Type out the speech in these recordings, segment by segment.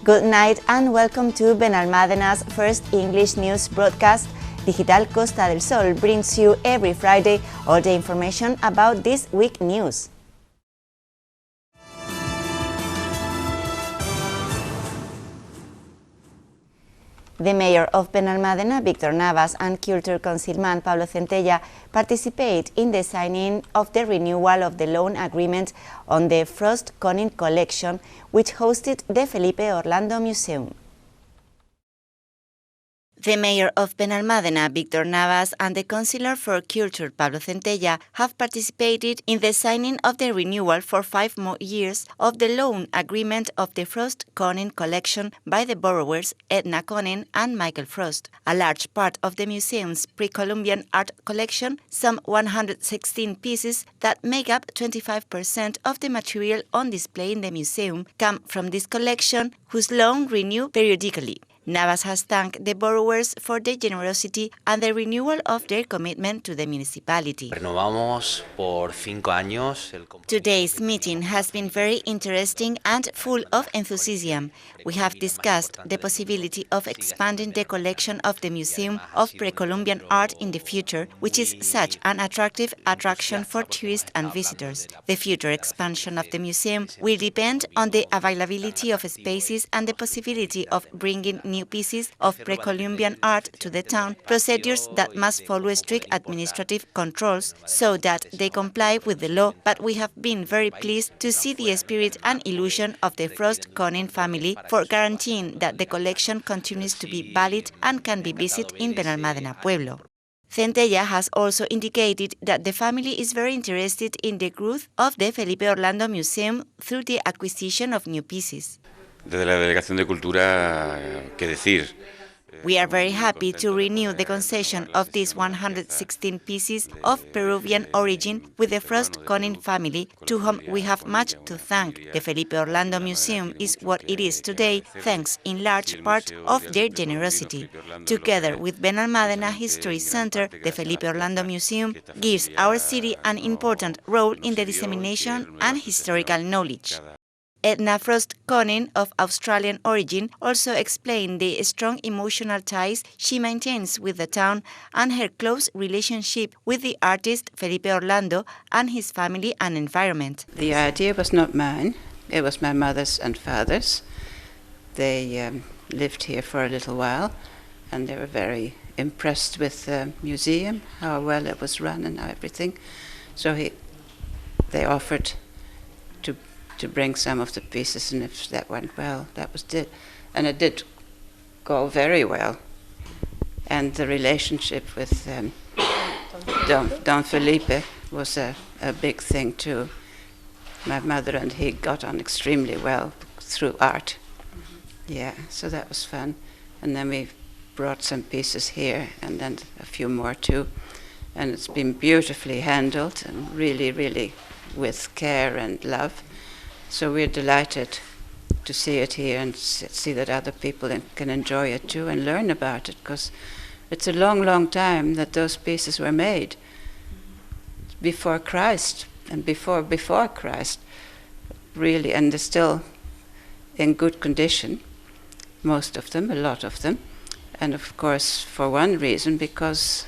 Good night and welcome to Benalmádena's first English news broadcast. Digital Costa del Sol brings you every Friday all the information about this week's news. The mayor of Benalmádena, Víctor Navas, and Culture Councilman Pablo Centella participate in the signing of the renewal of the loan agreement on the Frost Conin collection, which hosted the Felipe Orlando Museum. The mayor of Benalmádena, Víctor Navas, and the Councillor for Culture, Pablo Centella, have participated in the signing of the renewal for 5 more years of the loan agreement of the Frost Conin collection by the borrowers Edna Conin and Michael Frost. A large part of the museum's pre-Columbian art collection, some 116 pieces that make up 25% of the material on display in the museum, come from this collection, whose loan renew periodically. Navas has thanked the borrowers for their generosity and the renewal of their commitment to the municipality. Today's meeting has been very interesting and full of enthusiasm. We have discussed the possibility of expanding the collection of the Museum of Pre-Columbian Art in the future, which is such an attractive attraction for tourists and visitors. The future expansion of the museum will depend on the availability of spaces and the possibility of bringing new pieces of pre-Columbian art to the town, procedures that must follow strict administrative controls so that they comply with the law, but we have been very pleased to see the spirit and illusion of the Frost Conin family for guaranteeing that the collection continues to be valid and can be visited in Benalmádena Pueblo. Centella has also indicated that the family is very interested in the growth of the Felipe Orlando Museum through the acquisition of new pieces. Desde la Delegación de Cultura, ¿qué decir? We are very happy to renew the concession of these 116 pieces of Peruvian origin with the Frost Conin family, to whom we have much to thank. The Felipe Orlando Museum is what it is today, thanks in large part of their generosity. Together with Benalmádena History Center, the Felipe Orlando Museum gives our city an important role in the dissemination and historical knowledge. Edna Frost Conin, of Australian origin, also explained the strong emotional ties she maintains with the town and her close relationship with the artist Felipe Orlando and his family and environment. The idea was not mine, it was my mother's and father's. They lived here for a little while and they were very impressed with the museum, how well it was run and everything. So they offered to bring some of the pieces, and if that went well, that was it. And it did go very well. And the relationship with Don Felipe was a big thing too. My mother and he got on extremely well through art. Yeah, so that was fun. And then we brought some pieces here, and then a few more too. And it's been beautifully handled, and really, really with care and love. So we're delighted to see it here and see that other people can enjoy it too and learn about it, because it's a long, long time that those pieces were made. Before Christ and before Christ, really, and they're still in good condition, most of them, a lot of them. And of course, for one reason, because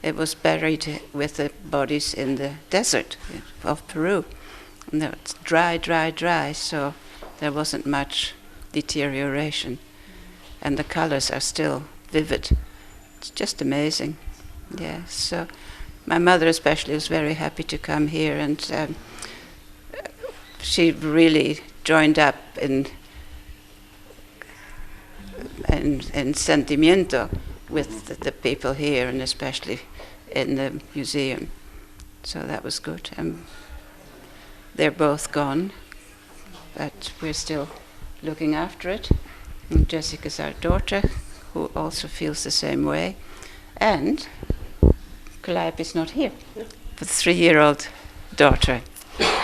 it was buried with the bodies in the desert of Peru. And it's dry, so there wasn't much deterioration. And the colors are still vivid. It's just amazing. Yeah, so my mother especially was very happy to come here, and she really joined up in sentimiento with the people here, and especially in the museum. So that was good. They're both gone, but we're still looking after it. And Jessica's our daughter, who also feels the same way. And Calliope is not here, but the 3-year-old daughter,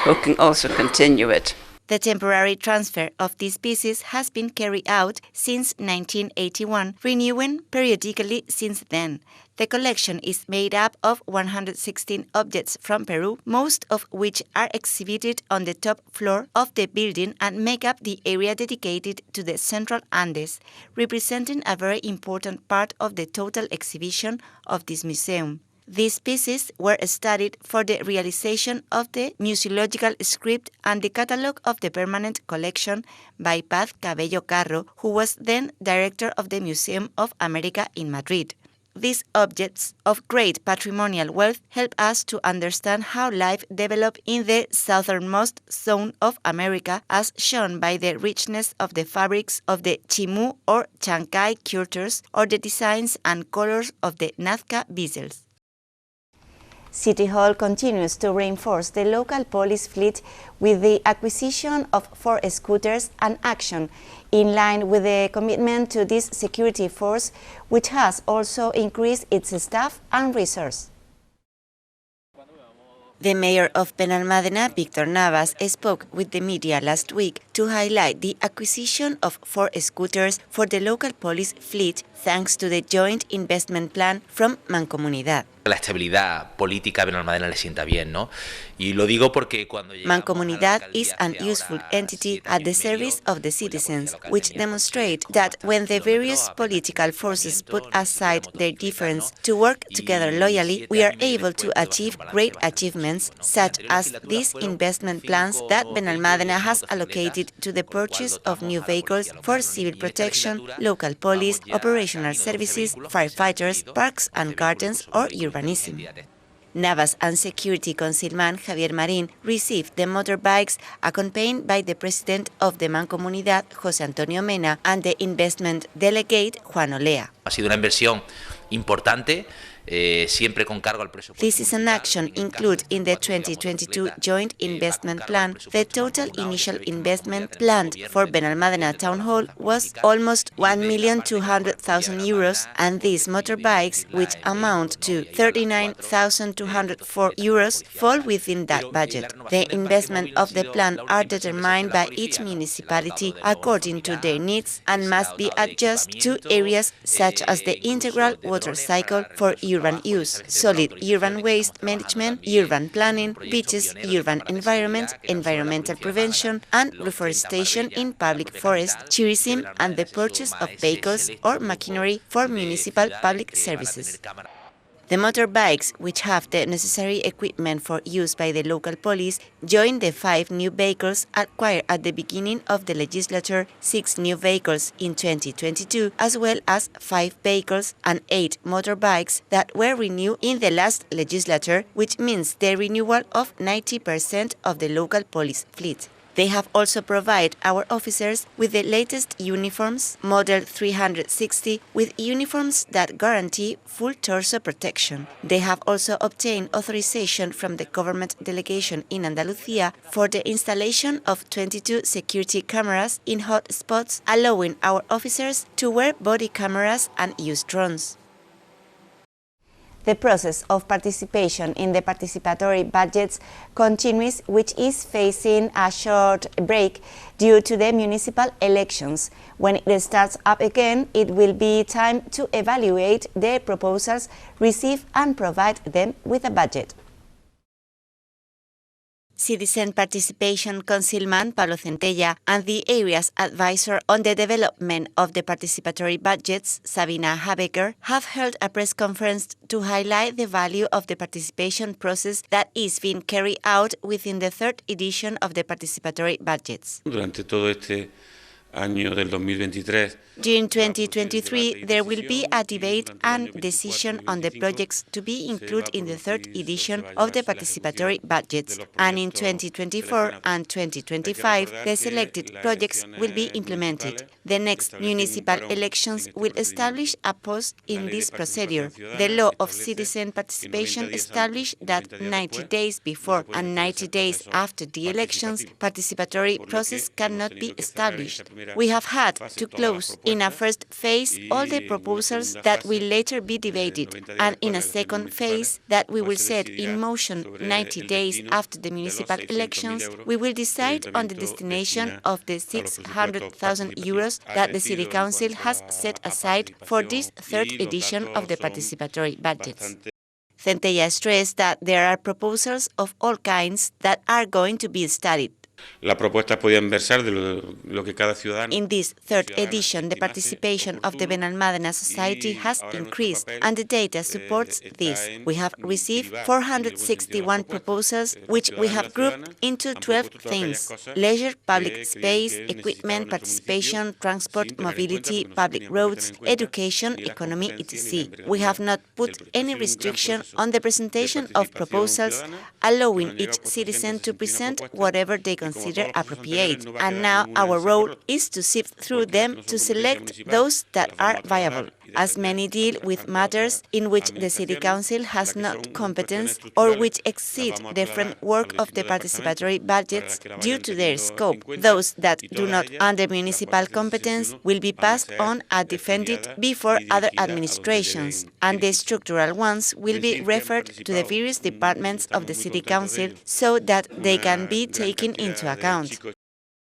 who can also continue it. The temporary transfer of these pieces has been carried out since 1981, renewing periodically since then. The collection is made up of 116 objects from Peru, most of which are exhibited on the top floor of the building and make up the area dedicated to the Central Andes, representing a very important part of the total exhibition of this museum. These pieces were studied for the realization of the museological script and the catalogue of the permanent collection by Paz Cabello Carro, who was then director of the Museum of America in Madrid. These objects of great patrimonial wealth help us to understand how life developed in the southernmost zone of America, as shown by the richness of the fabrics of the Chimu or Chancay curters or the designs and colors of the Nazca bezels. City Hall continues to reinforce the local police fleet with the acquisition of 4 scooters and action in line with the commitment to this security force, which has also increased its staff and resources. The mayor of Benalmádena, Víctor Navas, spoke with the media last week to highlight the acquisition of 4 scooters for the local police fleet thanks to the joint investment plan from Mancomunidad. La estabilidad política a Benalmádena le sienta bien, ¿no? Y lo digo porque cuando Mancomunidad is an useful entity at the service of the citizens, which demonstrate that when the various political forces put aside their difference to work together loyally, we are able to achieve great achievements, such as these investment plans that Benalmádena has allocated to the purchase of new vehicles for civil protection, local police, operational services, firefighters, parks and gardens, or urbanism. Navas and Security Councilman Javier Marín received the motorbikes accompanied by the president of the Mancomunidad, José Antonio Mena, and the investment delegate, Juan Olea. Ha sido una inversión importante. Siempre con cargo al presupuesto. This is an action included in the 2022 Joint Investment Plan. The total initial investment planned for Benalmádena Town Hall was almost 1,200,000 euros, and these motorbikes, which amount to 39,204 euros, fall within that budget. The investment of the plan are determined by each municipality according to their needs and must be adjusted to areas such as the integral water cycle for urban use, solid urban waste management, urban planning, beaches, urban environment, environmental prevention, and reforestation in public forests, tourism, and the purchase of vehicles or machinery for municipal public services. The motorbikes, which have the necessary equipment for use by the local police, join the 5 new vehicles acquired at the beginning of the legislature, 6 new vehicles in 2022, as well as 5 vehicles and 8 motorbikes that were renewed in the last legislature, which means the renewal of 90% of the local police fleet. They have also provided our officers with the latest uniforms, Model 360, with uniforms that guarantee full torso protection. They have also obtained authorization from the government delegation in Andalucía for the installation of 22 security cameras in hot spots, allowing our officers to wear body cameras and use drones. The process of participation in the participatory budgets continues, which is facing a short break due to the municipal elections. When it starts up again, it will be time to evaluate the proposals received and provide them with a budget. Citizen Participation Councilman Pablo Centella and the area's advisor on the development of the participatory budgets, Sabina Habecker, have held a press conference to highlight the value of the participation process that is being carried out within the 3rd edition of the participatory budgets. Durante todo este año del 2023. During 2023, there will be a debate and decision on the projects to be included in the 3rd edition of the participatory budgets, and in 2024 and 2025, the selected projects will be implemented. The next municipal elections will establish a pause in this procedure. The law of citizen participation established that 90 days before and 90 days after the elections, participatory process cannot be established. We have had to close in a first phase all the proposals that will later be debated, and in a second phase that we will set in motion 90 days after the municipal elections, we will decide on the destination of the 600,000 euros that the City Council has set aside for this third edition of the participatory budgets. Centella stressed that there are proposals of all kinds that are going to be studied. Las propuestas podían versar de lo que cada ciudadano. In this third edition, the participation of the Benalmádena society has increased, and the data supports this. We have received 461 proposals, which we have grouped into 12 things: leisure, public space, equipment, participation, transport, mobility, public roads, education, economy, etc. We have not put any restriction on the presentation of proposals, allowing each citizen to present whatever they consider appropriate, and now our role is to sift through them to select those that are viable, as many deal with matters in which the City Council has not competence or which exceed the framework of the participatory budgets due to their scope. Those that do not under municipal competence will be passed on and defended before other administrations, and the structural ones will be referred to the various departments of the City Council so that they can be taken into account.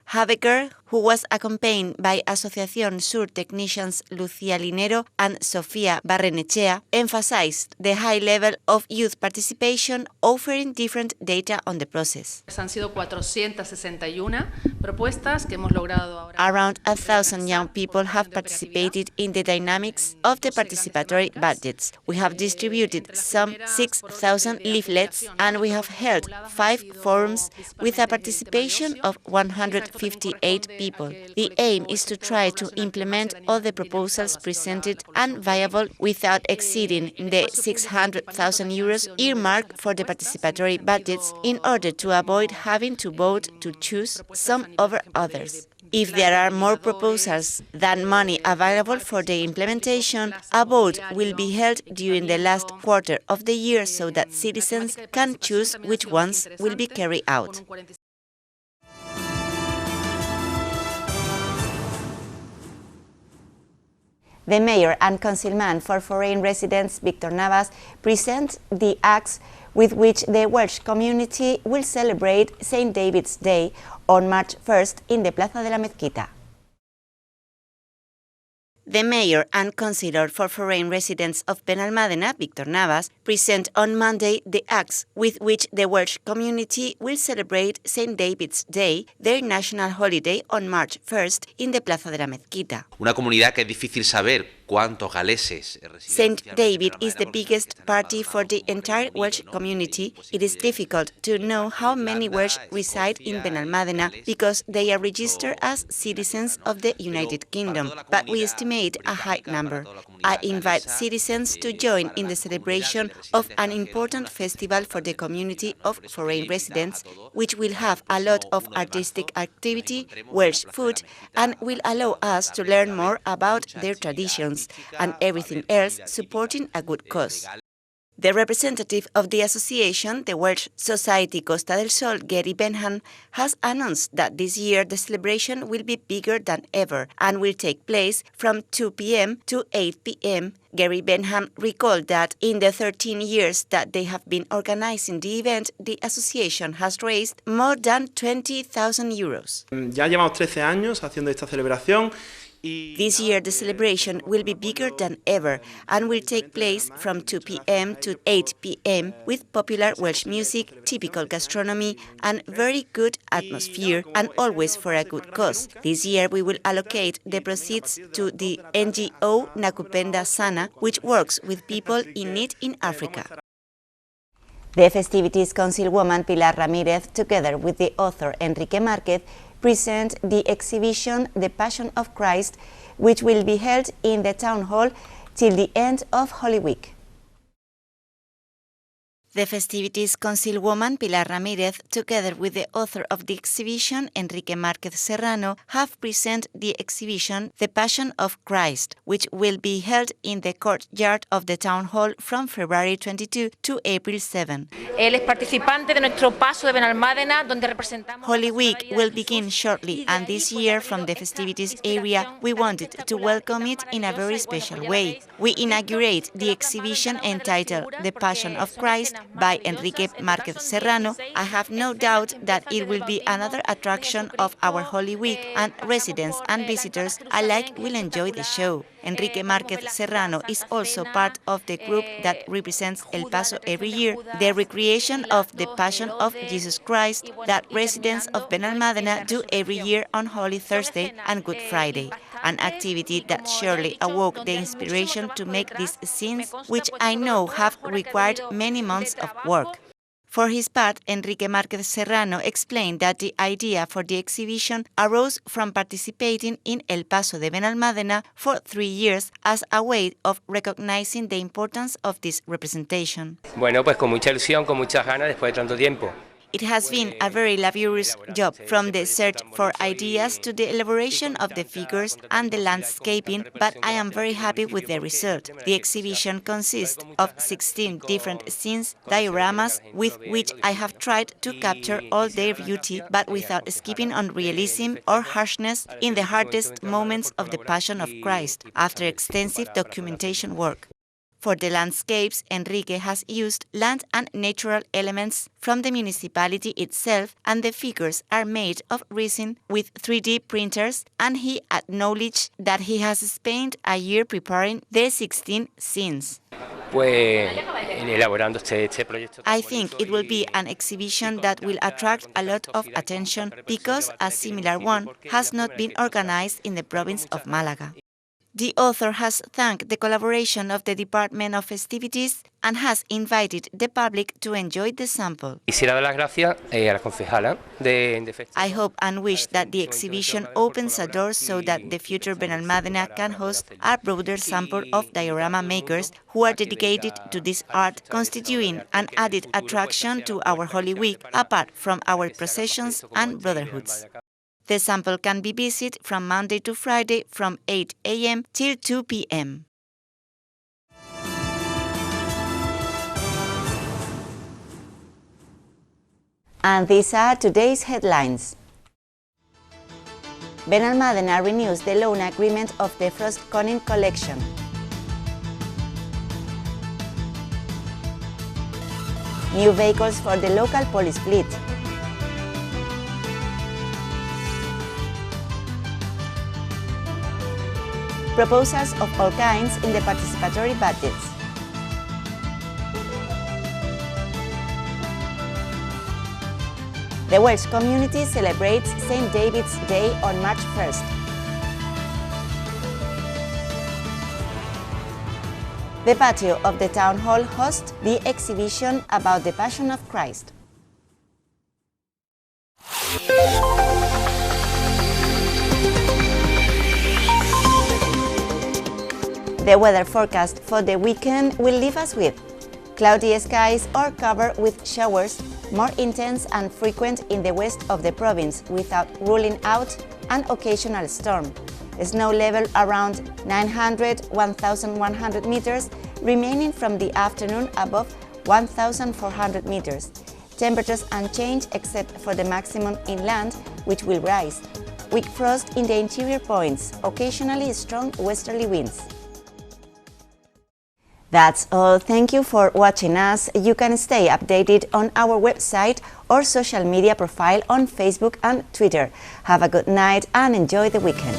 Habecker, who was accompanied by Asociación Sur technicians Lucía Linero and Sofía Barrenechea, emphasized the high level of youth participation, offering different data on the process. Han sido 461 propuestas que hemos logrado ahora. Around 1,000 young people have participated in the dynamics of the participatory budgets. We have distributed some 6,000 leaflets, and we have held 5 forums with a participation of 158 people. The aim is to try to implement all the proposals presented and viable without exceeding the 600,000 euros earmarked for the participatory budgets in order to avoid having to vote to choose some over others. If there are more proposals than money available for the implementation, a vote will be held during the last quarter of the year so that citizens can choose which ones will be carried out. The mayor and councilman for foreign residents, Victor Navas, present the acts with which the Welsh community will celebrate St. David's Day on March 1st in the Plaza de la Mezquita. The mayor and councillor for foreign residents of Benalmádena, Victor Navas, present on Monday the acts with which the Welsh community will celebrate St. David's Day, their national holiday, on March 1st in the Plaza de la Mezquita. Una comunidad que es difícil saber cuántos galeses St. David is the biggest party for the entire Welsh community. It is difficult to know how many Welsh reside in Benalmádena because they are registered as citizens of the United Kingdom, but we estimate a high number. I invite citizens to join in the celebration of an important festival for the community of foreign residents, which will have a lot of artistic activity, Welsh food, and will allow us to learn more about their traditions and everything else supporting a good cause. The representative of the association, the Welsh Society Costa del Sol, Gary Benham, has announced that this year the celebration will be bigger than ever and will take place from 2 p.m. to 8 p.m. Gary Benham recalled that in the 13 years that they have been organizing the event, the association has raised more than 20,000 euros. Ya llevamos 13 años haciendo esta celebración. This year, the celebration will be bigger than ever and will take place from 2 p.m. to 8 p.m. with popular Welsh music, typical gastronomy, and very good atmosphere, and always for a good cause. This year, we will allocate the proceeds to the NGO Nakupenda Sana, which works with people in need in Africa. The festivities councilwoman Pilar Ramírez, together with the author Enrique Márquez, present the exhibition The Passion of Christ, which will be held in the Town Hall till the end of Holy Week. The festivities Councilwoman Pilar Ramírez, together with the author of the exhibition, Enrique Márquez Serrano, have presented the exhibition The Passion of Christ, which will be held in the courtyard of the Town Hall from February 22 to April 7. Él es participante de nuestro paso de Benalmádena, donde representamos... Holy Week will begin shortly, and this year, from the festivities area, we wanted to welcome it in a very special way. We inaugurate the exhibition entitled The Passion of Christ by Enrique Márquez Serrano. I have no doubt that it will be another attraction of our Holy Week, and residents and visitors alike will enjoy the show. Enrique Márquez Serrano is also part of the group that represents El Paso every year, the recreation of the Passion of Jesus Christ that residents of Benalmádena do every year on Holy Thursday and Good Friday, an activity that surely awoke the inspiration to make these scenes, which I know have required many months of work. For his part, Enrique Márquez Serrano explained that the idea for the exhibition arose from participating in El Paso de Benalmádena for 3 years as a way of recognizing the importance of this representation. Bueno, pues con mucha ilusión, con muchas ganas, después de tanto tiempo. It has been a very laborious job, from the search for ideas to the elaboration of the figures and the landscaping, but I am very happy with the result. The exhibition consists of 16 different scenes, dioramas, with which I have tried to capture all their beauty, but without skipping on realism or harshness in the hardest moments of the Passion of Christ, after extensive documentation work. For the landscapes, Enrique has used land and natural elements from the municipality itself, and the figures are made of resin with 3D printers, and he acknowledged that he has spent a year preparing the 16 scenes. I think it will be an exhibition that will attract a lot of attention because a similar one has not been organized in the province of Málaga. The author has thanked the collaboration of the Department of Festivities and has invited the public to enjoy the sample. I hope and wish that the exhibition opens a door so that the future Benalmádena can host a broader sample of diorama makers who are dedicated to this art, constituting an added attraction to our Holy Week, apart from our processions and brotherhoods. The sample can be visited from Monday to Friday from 8 a.m. till 2 p.m. And these are today's headlines. Benalmádena renews the loan agreement of the Frost Conning collection. New vehicles for the local police fleet. Proposals of all kinds in the participatory budgets. The Welsh community celebrates St. David's Day on March 1st. The patio of the Town Hall hosts the exhibition about the Passion of Christ. The weather forecast for the weekend will leave us with cloudy skies or covered with showers, more intense and frequent in the west of the province, without ruling out an occasional storm. Snow level around 900–1,100 meters, remaining from the afternoon above 1,400 meters. Temperatures unchanged except for the maximum inland, which will rise. Weak frost in the interior points, occasionally strong westerly winds. That's all. Thank you for watching us. You can stay updated on our website or social media profile on Facebook and Twitter. Have a good night and enjoy the weekend.